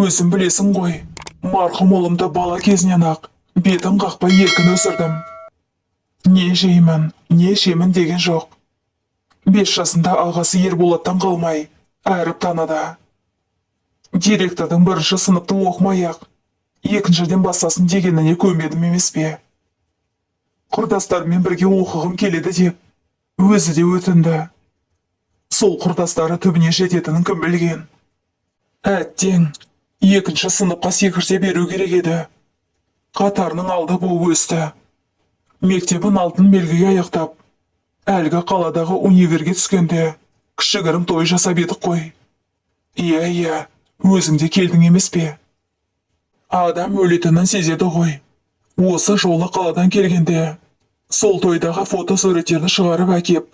өзім білесің ғой, марқұм ұлымды бала кезінен-ақ бетін қақпай еркін өсірдім. Не жеймін, не ішемін деген жоқ. 5 жасында ағасы Ерболаттан қалмай, әріп таныды. Директордың 1-ші сыныпты оқымай-ақ, 2-шіден басасын дегеніне көнбедім емес пе? Құрдастарымен бірге оқығым келеді деп, өзі де өтінді. Сол құрдастары түбіне жететінін кім білген? Әттең, 2-ші сыныпқа секірсе беру керек еді. Қатарының алды болып өсті. Мектебін алтын белгіге аяқтап, әлгі қаладағы универге түскенде кішігірім той жасап едік қой. Иә, өзің де келдің емес пе? Адам өлетінін сезеді ғой. Осы жолы қаладан келгенде, сол тойдағы фотосуреттерді шығарып әкеп,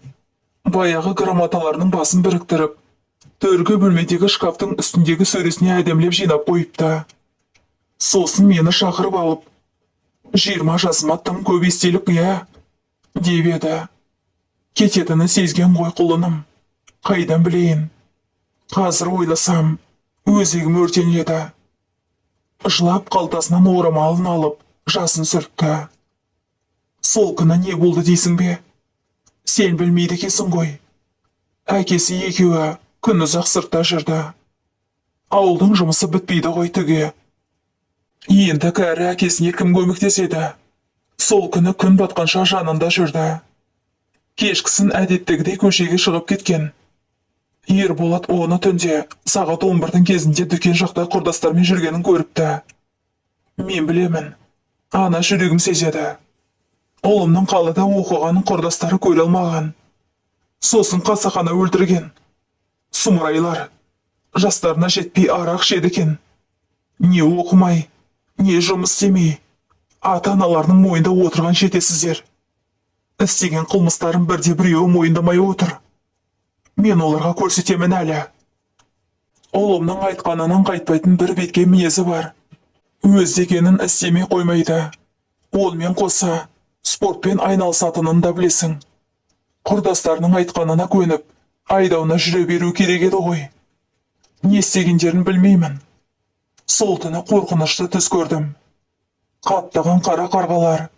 баяғы грамоталарының басын біріктіріп, төргі бөлмедегі шкафтың үстіндегі сөресіне әдемлеп жинап қойыпты. Сосын мені шақырып алып, 20 жасыма тым көп естелік, деп еді. Кететіні сезген ғой құлыным. Қайдан білейін? Қазір ойласам, өзегім өртенеді. Жылап қалтасынан орамалын алып, жасын сүртті. Сол күні не болды дейсің бе? Сен білмейді екенсің ғой. Әкесі екеуі күн ұзақ сыртта жүрді. Ауылдың жұмысы бітпейді ғой түге. Енді кәрі әкесіне кім көмектеседі? Сол күні күн батқанша жанында жүрді. Кешкісін әдеттегідей көшеге шығып кеткен. Ерболат оны түнде сағат 11-дің кезінде дүкен жақта құрдастармен жүргенін көріпті. Мен білемін, ана жүрегім сезеді. Ұлымның қалада оқығанын құрдастары көре алмаған. Сосын қасақана өлтірген. Сұмырайлар, жастарына жетпей арақ ішеді екен. Не оқымай, не жұмыс істемей, ата-аналарының мойнында отырған жетесіздер. Істеген қылмыстарын бірде-біреуі мойындамай отыр. Мен оларға көрсетемін әлі. Ұлымның айтқанынан қайтпайтын бір бетке мінезі бар. Өз дегенін істемей қоймайды. Онымен қоса спортпен айналысатынын да білесің. Құрдастарының айтқанына көніп, айдауына жүре беру керек еді ғой. Не істегендерін білмеймін. Сол түні қорқынышты түс көрдім. Қаптаған қара қарғалар,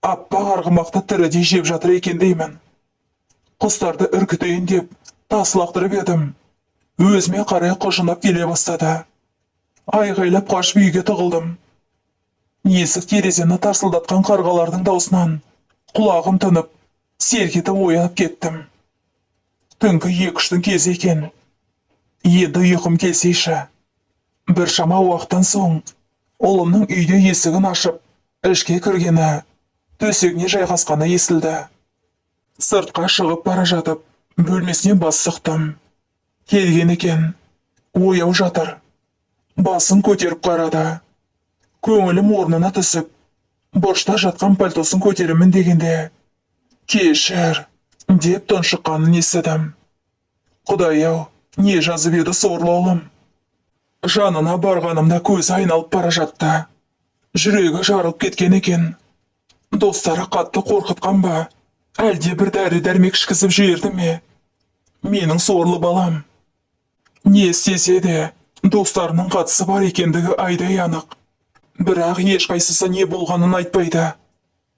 аппақ арғымақты тірідей жеп жатыр екен деймін. Құстарды үркітейін деп тас лақтырып едім. Өзіме қарай құжынап келе бастады. Айғайлап қашып үйге тығылдым. Есік терезені тарсылдатқан қарғалардың даусынан құлағым тынып, селкетіп оянып кеттім. Түнгі 2-3-тің кезі екен. Енді ұйқым келсейші. Біршама уақыттан соң, ұлымның үйде есігін ашып, ішке кіргені, төсегіне жайғасқаны естілді. Сыртқа шығып бара жатып, бөлмесіне бас сұқтым. Келген екен, ояу жатыр. Басын көтеріп қарады. Көңілім орнына түсіп, бұрышта жатқан пальтосын көтерімін дегенде, кешір, деп тұншыққанын естідім. Құдай-ау, не жазып еді сорлы ұлым? Жанына барғанымда көзі айналып бара жатты. Жүрегі жарылып кеткен екен. Достары қатты қорқытқан ба? Әлде бір дәрі-дәрмек ішкізіп жіберді ме? Менің сорлы балам. Не істесе де, достарының қатысы бар екендігі айдай анық. Бірақ ешқайсысы не болғанын айтпайды.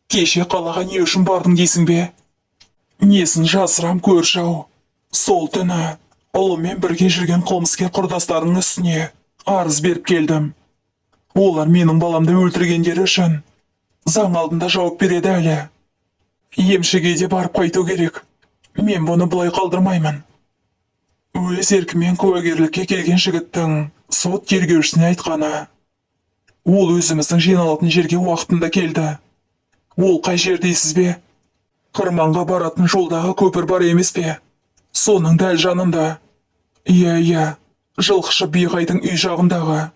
Кеше қалаға не үшін бардың дейсің бе? Несін жасырам көрші-ау. Сол түні ұлыммен бірге жүрген қылмыскер құрдастарының үстіне арыз беріп келдім. Олар менің баламды өлтіргендері үшін заң алдында жауап береді әлі. Емшіге де барып қайту керек. Мен бұны бұлай қалдырмаймын. Өз еркімен куәгерлікке келген жігіттің сот тергеушісіне айтқаны. Ол өзіміздің жиналатын жерге уақытында келді. Ол қай жер дейсіз бе? Қырманға баратын жолдағы көпір бар емес пе? Соның дәл жанында. Иә, жылқышы Биғайдың үй жағындағы.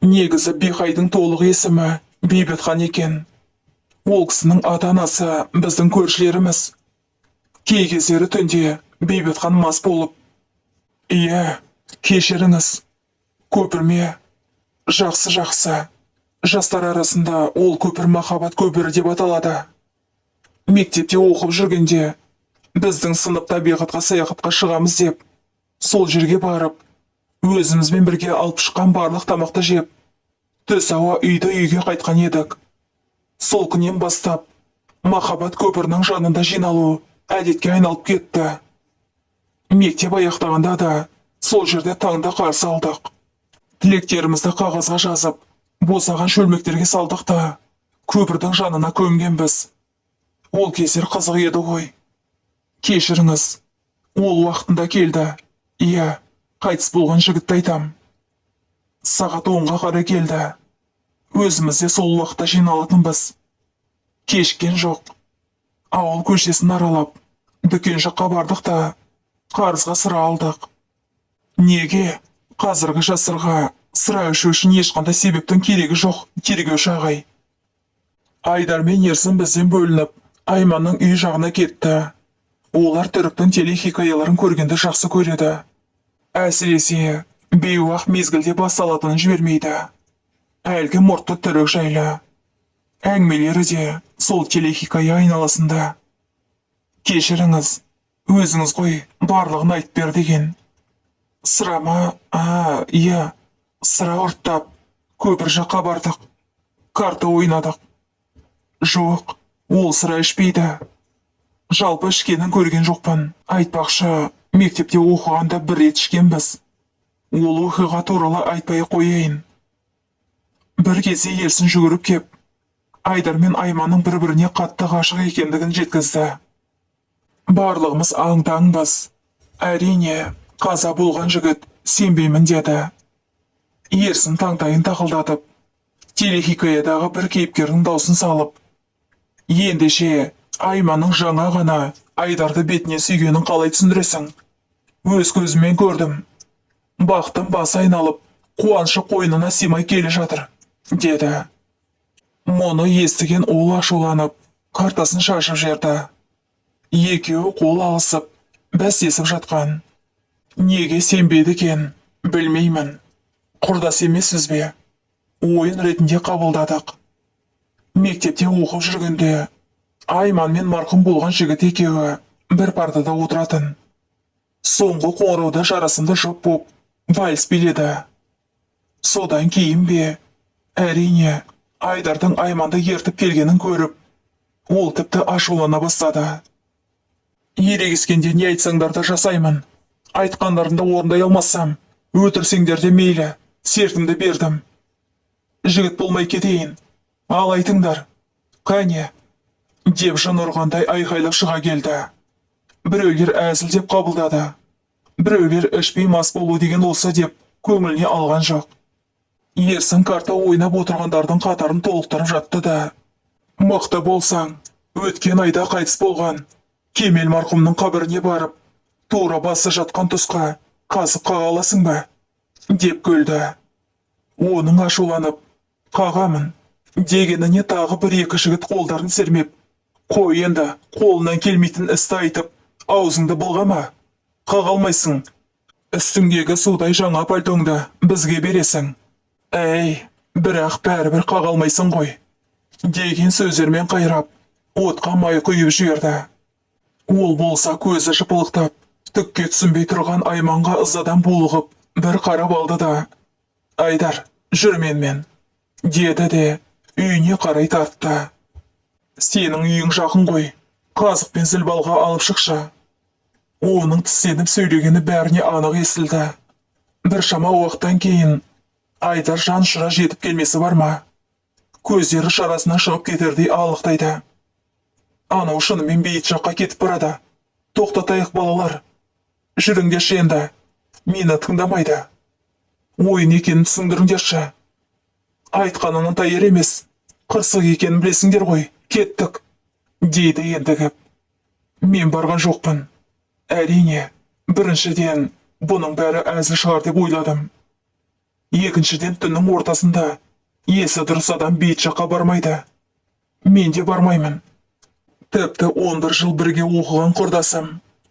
Негізі Биғайдың толық есімі Бейбітхан екен. Ол кісінің ата-анасы біздің көршілеріміз. Кей кездері түнде Бейбітхан мас болып. Иә, кешіріңіз. Көпірме? Жақсы. Жастар арасында ол көпір махаббат көпірі деп аталады. Мектепте оқып жүргенде біздің сынып табиғатқа саяхатқа шығамыз деп сол жерге барып, Өзімізбен бірге алып шыққан барлық тамақты жеп, түс ауа үйге қайтқан едік. Сол күннен бастап, махаббат көпірінің жанында жиналу әдетке айналып кетті. Мектеп аяқтағанда да сол жерде таңда қарсы алдық. Тілектерімізді қағазға жазып, босаған шөлмектерге салдық та, көпірдің жанына көмгенбіз. Ол кездер қызық еді ғой. Кешіріңіз, ол уақытында келді. Иә, қайтыс болған жігітті айтам. Сағат 10-ға қарай келді. Өзімізде сол уақытта жиналатынбыз. Кешіккен жоқ. Ауыл көшесін аралап, дүкен жаққа бардық та, қарызға сыра алдық. Неге? Қазіргі жасырға сыра ішу үшін ешқандай себептің керегі жоқ, тергеуші ағай. Айдар мен Ерсін бізден бөлініп, Айманның үй жағына кетті. Олар түріктің телехикаяларын көргенді жақсы көреді. Әсіресе бейуақ мезгілде басталатынын жібермейді. Әлгі мұртты түрік жайлы. Әңгімелері де сол телехикая айналасында. Кешіріңіз, өзіңіз ғой барлығын айтып бер деген. Сырама, иә, сыра ұрттап, көпір жаққа бардық. Карта ойнадық. Жоқ, ол сыра ішпейді. Жалпы ішкенін көрген жоқпын. Айтпақшы, мектепте оқығанда бір рет ішкенбіз. Ол оқиға туралы айтпай қояйын. Бір кезде Ерсін жүгіріп кеп, Айдар мен Айманның бір-біріне қатты ғашық екендігін жеткізді. Барлығымыз аңтаңбыз. Әрине, қаза болған жігіт сенбеймін деді. Ерсін таңдайын тақылдатып, телехикаядағы бір кейіпкердің даусын салып, ендеше Айманның жаңа ғана Айдарды бетіне сүйгенін қалай түсіндіресің? Өз көзіммен көрдім. Бақтың басы айналып, қуанышы қойнына симай келе жатыр, деді. Мұны естіген ол ашуланып, картасын шашып жерді. Екеуі қол алысып, бәстесіп жатқан. Неге сенбеді екен, білмеймін. Құрдас емессіз бе? Ойын ретінде қабылдадық. Мектепте оқып жүргенде Айман мен марқұм болған жігіт екеуі бір партада отыратын. Соңғы қоңырауда жарасымды жұп боп вальс биледі. Содан кейін бе? Әрине, Айдардың Айманды ертіп келгенін көріп, ол тіпті ашулана бастады. Ерегескенде не айтсаңдар да жасаймын. Айтқандарында орындай алмасам, өтірсеңдер де мейлі, сертімді бердім. Жігіт болмай кетейін. Ал айтыңдар. Қане? Деп жын ұрғандай айқайлап шыға келді. Біреулер әзіл деп қабылдады. Біреулер ішпей мас болу деген осы деп көңіліне алған жоқ. Ерсін карта ойнап отырғандардың қатарын толықтырып жатты да. Мықты болсаң, өткен айда қайтыс болған Кемел марқұмның қабіріне барып, тура басы жатқан тұсқа қазып қағаласың ба? Деп күлді. Оның ашуланып, қағамын дегеніне тағы бір-екі жігіт қолдарын сермеп, қой енді қолынан келмейтін істі айтып, аузыңды былғама. Қағалмайсың. Үстіңдегі судай жаңа пальтоңды бізге бересің. Әй, бірақ бәрібір қағалмайсың ғой. Деген сөздермен қайрап, отқа май құйып жіберді. Ол болса көзі жыпылықтап, түкке түсінбей тұрған Айманға ызадан булығып, бір қарап алды да. Айдар, жүр менімен, деді де үйіне қарай тартты. Сенің үйің жақын ғой, қазықпен зілбалға алып шықшы. Оның тістеніп сөйлегені бәріне анық естілді. Bir шама уақыттан кейін Айдар жан ұшыра жетіп келмесі бар ма? Көздері шарасынан шығып кетердей алықтайды. Анау шынымен бейіт жаққа кетіп барады. Тоқтатайық балалар. Жүріңдерші енді. Мені тыңдамайды. Ойын екенін түсіндіріңдерші. Айтқанынан тайыр емес. Қырсық екенін білесіңдер ғой. Кеттік. Дейді ендігіп. Мен барған жоқпын. Әрине, біріншіден бұның бәрі әзіл шығар деп ойладым. Екіншіден түннің ортасында есі дұрыс адам бейіт жаққа бармайды. Мен де бармаймын. Тіпті 11 жыл бірге оқыған құрдасым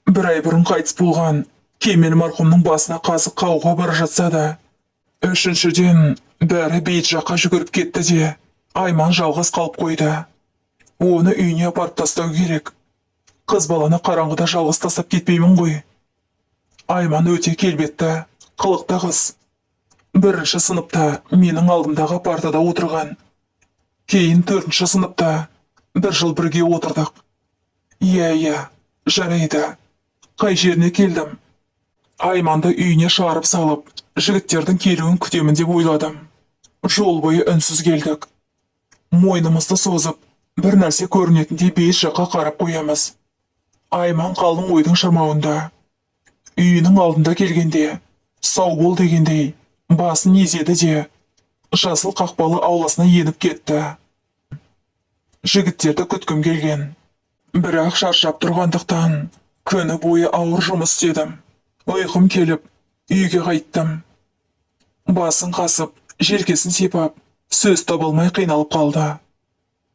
бір ай бұрын қайтыс болған Кемел марқұмның басына қазық қауға бара жатса да. Үшіншіден бәрі бейіт жаққа жүгіріп кетті де Айман жалғыз қалып қойды. Оны үйіне апарып тастау керек. Қыз баланы қараңғыда жалғыз тастап кетпеймін ғой. Айман өте келбетті, Қылықты қыз. Бірінші сыныпта менің алдымдағы партада отырған. Кейін 4-ші сыныпта 1 жыл бірге отырдық. Иә, жарайды. Қай жеріне келдім? Айманды үйіне шығарып салып, жігіттердің келуін күтемін деп ойладым. Жол бойы үнсіз келдік. Мойнымызды созып, бір нәрсе көрінетіндей бейіс жаққа қарап қоямыз. Айман қалың ойдың шырмауында. Үйінің алдында келгенде, сау бол дегендей, басын изеді де, жасыл қақпалы ауласына еніп кетті. Жігіттерді күткім келген. Бірақ шаршап тұрғандықтан, күні бойы ауыр жұмыс істедім. Ұйқым келіп, үйге қайттым. Басын қасып, желкесін сипап, сөз табылмай қиналып қалды.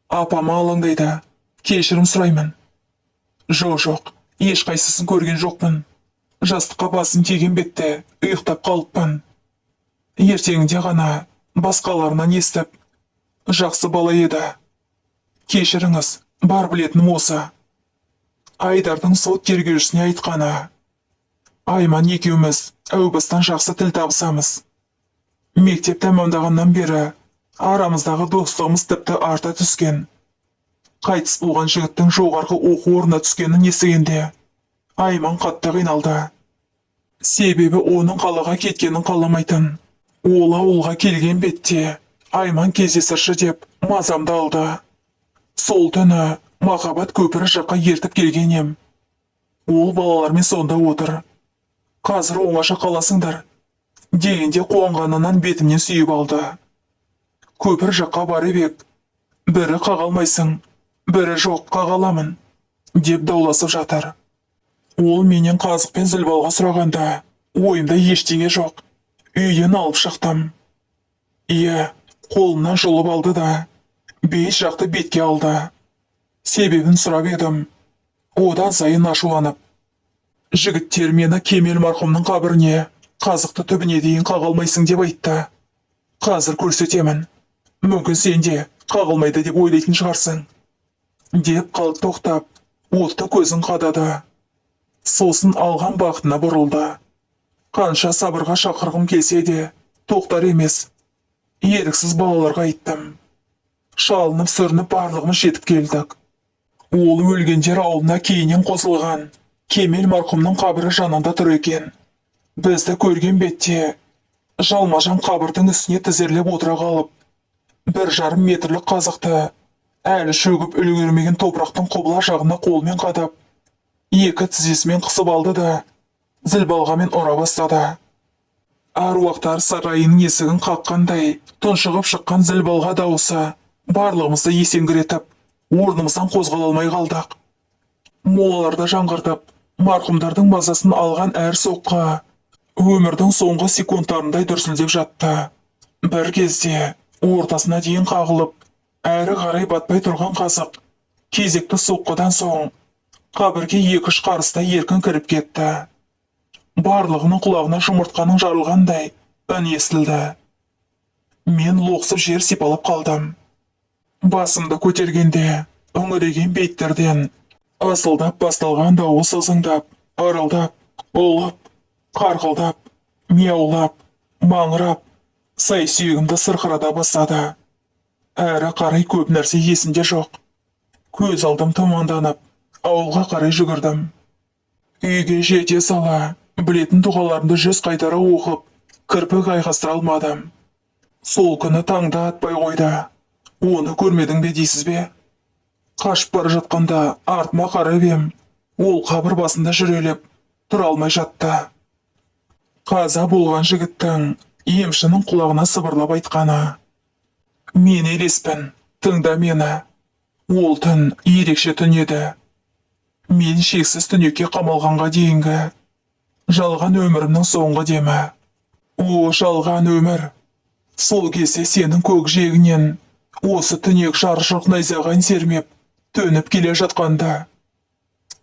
Апама алаңдайды. Кешірім сұраймын. Жоқ, ешқайсысын көрген жоқпын. Жастыққа басым тиген бетте ұйықтап қалыппын. Ертеңінде ғана басқаларынан естіп, жақсы бала еді. Кешіріңіз, бар білетінім осы. Айдардың сот тергеушісіне айтқаны. Айман екеуміз әубастан жақсы тіл табысамыз. Мектеп тәмамдағаннан бері арамыздағы достығымыз тіпті арта түскен. Қайтыс болған жігіттің жоғарғы оқу орнына түскенін естігенде Айман қатты қиналды. Себебі оның қалаға кеткенін қаламайтын. Ол ауылға келген бетте Айман кездесірші деп мазамды алды. Сол түні Махаббат көпірі жаққа ертіп келгенем. Ол балалармен сонда отыр. Қазір оңаша қаласыңдар дегенде қуанғанынан бетімнен сүйіп алды. Көпір жаққа барып ек, бірі қағалмайсың, бірі жоқ қағаламын деп дауласып жатыр. Ол менен қазықпен зілбалға сұрағанда ойымда ештеңе жоқ. Үйден алып шықтым. Иә, қолымнан жұлып алды да бейіс жақты бетке алды. Себебін сұрап едім. Одан сайын ашуланып. Жігіттер мені Кемел марқұмның қабіріне қазықты түбіне дейін қағалмайсың деп айтты. Қазір көрсетемін. Мүмкін сен де қағылмайды деп ойлайтын шығарсың. Деп қалт тоқтап, отты көзін қадады. Сосын алған бақытына бұрылды. Қанша сабырға шақырғым келсе де, тоқтар емес. Еріксіз балаларға айттым. Шалынып сүрініп барлығымыз жетіп келдік. Ол өлгендер ауылына кейінен қосылған. Кемел марқұмның қабірі жанында тұр екен. Бізді көрген бетте жалма-жан қабірдің үстіне тізерлеп отыра қалып, 1,5 метрлік қазықты әлі шөгіп үлгермеген топырақтың құбыла жағына қолмен қадап, 2 тізесімен қысып алды да зілбалғамен ұра бастады. Аруақтар сарайының есігін қаққандай тұншығып шыққан зілбалға дауысы барлығымызды есеңгіретіп, орнымыздан қозғала алмай қалдық. Молаларда жаңғыртып, марқұмдардың мазасын алған әр соққы өмірдің соңғы секундтарындай дүрсілдеп жатты. Бір кезде ортасына дейін қағылып, әрі қарай батпай тұрған қазық кезекті соққыдан соң қабірге 2-3 қарыста еркін кіріп кетті. Барлығының құлағына жұмыртқаның жарылғандай үн естілді. Мен лоқсып жер сипалап қалдым. Басымды көтергенде үңіреген беттерден асылдап басталған дауыс ызыңдап, ырылдап, ұлып, қарқылдап, мияулап, маңырап, сай сүйегімді сырқырата бастады. Әрі қарай көп нәрсе есімде жоқ. Көз алдым тұманданып, ауылға қарай жүгірдім. Үйге жете сала, білетін дұғаларымды 100 қайтара оқып, кірпік айқастыра алмадым. Сол күні таңда атпай қойды. Оны көрмедің бе дейсіз бе? Қашып бара жатқанда артыма қарап ем, ол қабір басында жүрелеп, тұра алмай жатты. Қаза болған жігіттің емшінің құлағына сыбырлап айтқаны. Мен елеспін, тыңда мені. Ол түн ерекше түн еді. Мен шексіз түнекке қамалғанға дейінгі жалған өмірімнің соңғы демі. О, жалған өмір! Сол кезде сенің көкжиегінен осы түнек жаршық найзағайын сермеп, төніп келе жатқанда,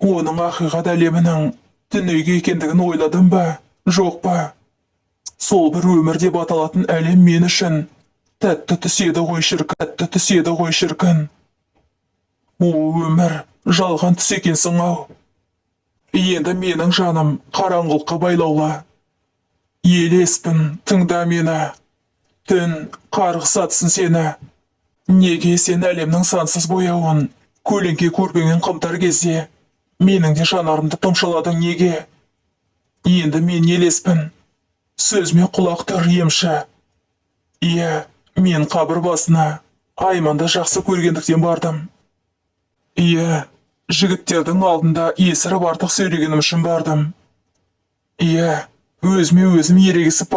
оның ақиқат әлемінің түнегі екендігін ойладым ба, жоқ па? Сол бір өмір деп аталатын әлем мен үшін тәтті түседі ғой шіркін. О, өмір, жалған түс екенсің ау. Енді менің жаным қараңғылыққа байлаулы. Елеспін, тыңда мені. Түн қарғыс атсын сені. Неге сен әлемнің сансыз бояуын көлеңке көрпеңнен қымтар кезде менің де жанарымды томшаладың неге? Енді мен елеспін. Сөзіме құлақ тұр емші. Иә, мен қабір басына Айманды жақсы көргендіктен бардым. Иә, жігіттердің алдында есіріп артық сөйлегенім үшін бардым. Иә, өзіме өзім ерегісіп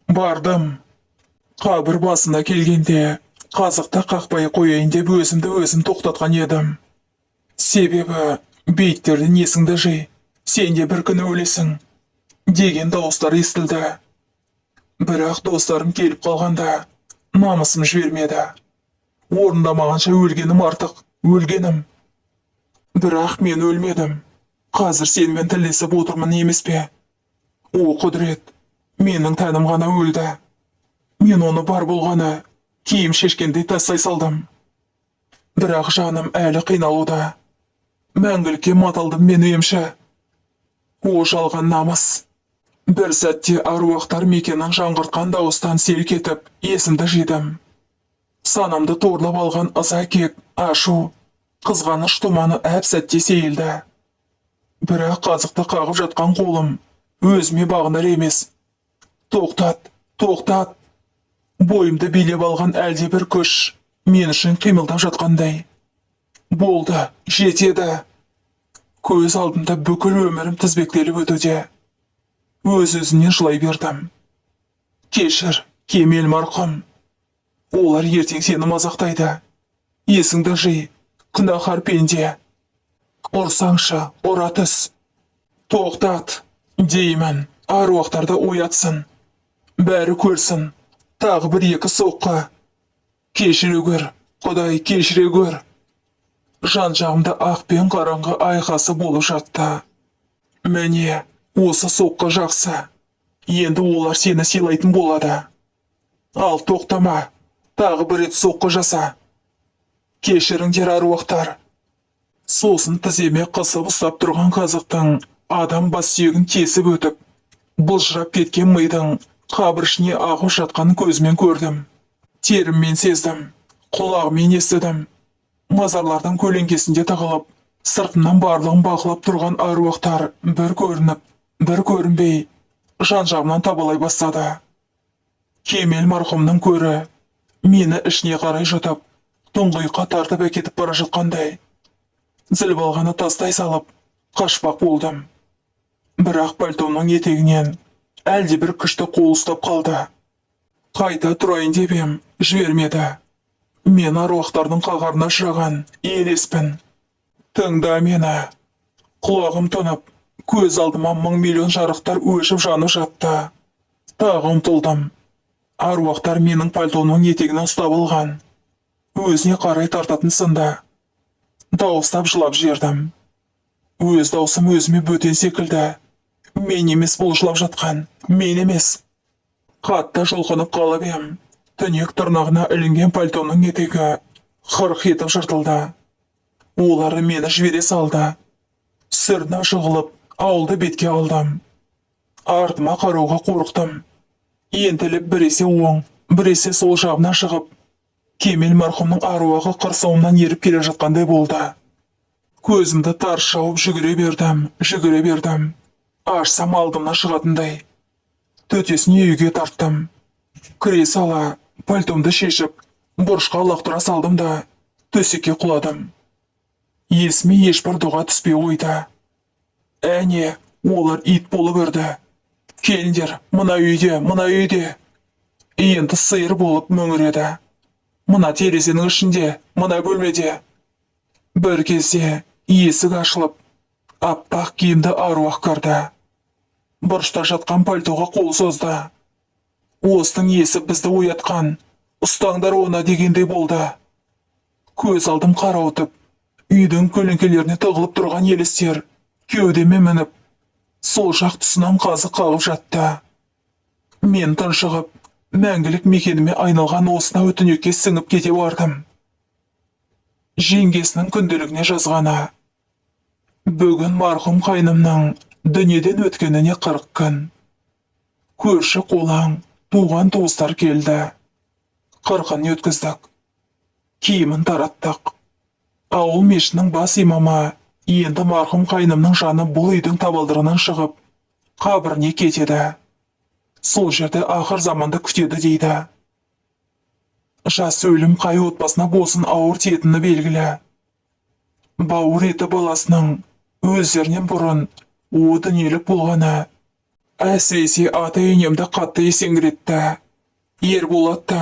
бардым. Қабір басына келгенде қазықта қақпай қояйын деп өзімді өзім тоқтатқан едім. Себебі бейіттерден есіңді жи, сен де бір күні өлесің деген дауыстар естілді. Бірақ достарым келіп қалғанда намысым жібермеді. Орындамағанша өлгенім артық, өлгенім. Бірақ мен өлмедім. Қазір сенімен тілдесіп отырмын емес пе? О құдірет, менің тәнім ғана өлді. Мен оны бар болғаны киім шешкендей тастай салдым. Бірақ жаным әлі қиналуда. Мәңгілікке маталдым мен емші. О жалған намыс. Бір сәтте аруақтар мекенін жаңғыртқан дауыстан селк етіп, есімді жидым. Санамды торлап алған ыза кек, ашу, қызғаныш тұманы әп сәтте сейілді. Бірақ қазықты қағып жатқан қолым өзіме бағынар емес. Тоқтат, тоқтат. Бойымды билеп алған әлде бір күш мен үшін қимылдап жатқандай. Болды, жетеді. Көз алдымда бүкіл өмірім тізбектеліп өтуде. Өз-өзінен жылай бердім. Кешір, Кемел марқұм. Олар ертең сені мазақтайды. Есіңді жи, күнәһар пенде. Ұрсаңшы, ұра түс. Тоқтат, деймін, аруақтарды оятсын. Бәрі көрсін, тағы бір екі соққы. Кешіре көр, Құдай кешіре көр. Жан жағымда ақ пен қараңғы айқасы болып жатты. Міне, осы соққы жақсы. Енді олар сені сыйлайтын болады. Ал тоқтама, тағы бір рет соққы жаса. Кешіріңдер аруақтар. Сосын тіземе қысып ұстап тұрған қазықтың адам бас сүйегін тесіп өтіп, бұлжырап кеткен мидың қабір ішіне ағып жатқанын көзімен көрдім. Теріммен сездім, құлағыммен естідім. Мазарлардың көлеңкесінде тығылып, сыртымнан барлығын бақылап тұрған аруақтар бір көрініп, бір көрінбей, жан-жағымнан табалай бастады. Кемел марқұмның көрі мені ішіне қарай жұтып, тұңғиыққа тартып әкетіп бара жатқандай. Зіл балғаны тастай салып, қашпақ болдым. Бірақ пальтомның етегінен әлде бір күшті қол ұстап қалды. Қайта тұрайын деп ем, жібермеді. Мен аруақтардың қағарына ұшыраған елеспін. Тыңда мені. Құлағым тұнып, көз алдыма мың миллион жарықтар өшіп жанып жатты. Тағы ұмтылдым. Аруақтар менің пальтомның етегінен ұстап алған. Өзіне қарай тартатын сында. Дауыстап жылап жердім. Өз даусым өзіме бөтен секілді. Мен емес бұл жылап жатқан, мен емес. Қатты жұлқынып қалып ем. Түнек тырнағына ілінген пальтомның етегі қырқ етіп жыртылды. Олары мені жібере салды. Сыртына жығылып, ауылды бетке алдым. Артыма қарауға қорықтым. Ентіліп біресе оң, біресе сол жағымнан шығып, Кемел марқұмның аруағы қырсауымнан еріп келе жатқандай болды. Көзімді тарс жауып жүгіре бердім. Ашсам алдымнан шығатындай. Төтесіне үйге тарттым. Кіре сала, пальтомды шешіп, бұрышқа лақтыра салдым да төсекке құладым. Есіме ешбір дұға түспей қойды. Әне, олар ит болып үрді. Келіңдер, мына үйде. Енді сиыр болып мөңіреді. Мына терезенің ішінде, мына бөлмеде. Бір кезде есік ашылып, аппақ киімді аруақ кірді. Бұрышта жатқан пальтоға қол созды. Остың иесі бізді оятқан, ұстаңдар оны дегендей болды. Көз алдым қарауытып, үйдің көлеңкелеріне тығылып тұрған елестер кеудеме мініп, сол жақ тұсынан қазы қағып жатты. Мен тұншығып, мәңгілік мекеніме айналған осына өтінекке сіңіп кете бардым. Жеңгесінің күнделігіне жазғаны: бүгін марқұм қайнымның дүниеден өткеніне 40 күн. Көрші қолаң, туған туыстар келді. Қырқын өткіздік. Киімін тараттық. Ауыл мешінің бас имамы енді марқұм қайнымның жаны бұл үйдің табалдырынан шығып, қабіріне кетеді. Сол жерде ақыр заманды күтеді дейді. Жас өлім қай отбасына болсын ауыр тиетіні белгілі. Бауыр еті баласының өздерінен бұрын о дүниелік болғаны. Әсіресе ата-енемді қатты есеңгіретті. Ерболат та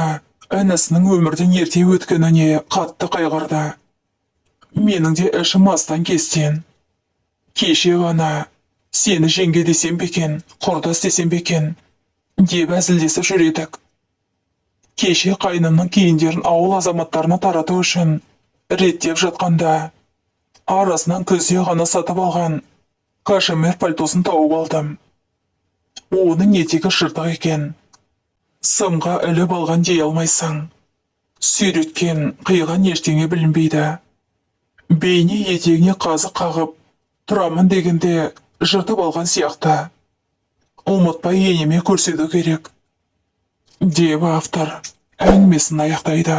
інісінің өмірден ерте өткеніне қатты қайғырды. Менің де ішім астан кестен. Кеше ғана сені жеңге десем бекен, құрдас десем бекен, деп әзілдесіп жүр едік. Кеше қайнымның киімдерін ауыл азаматтарына тарату үшін реттеп жатқанда, арасынан күзде ғана сатып алған кашемир пальтосын тауып алдым. Оның етегі жыртық екен. Сымға іліп алған дей алмайсың. Сүйреткен, қиған ештеңе білінбейді. Бейне етегіне қазы қағып, тұрамын дегенде жыртып алған сияқты. Ұмытпай енеме көрсету керек, деп автор әңгімесін аяқтайды.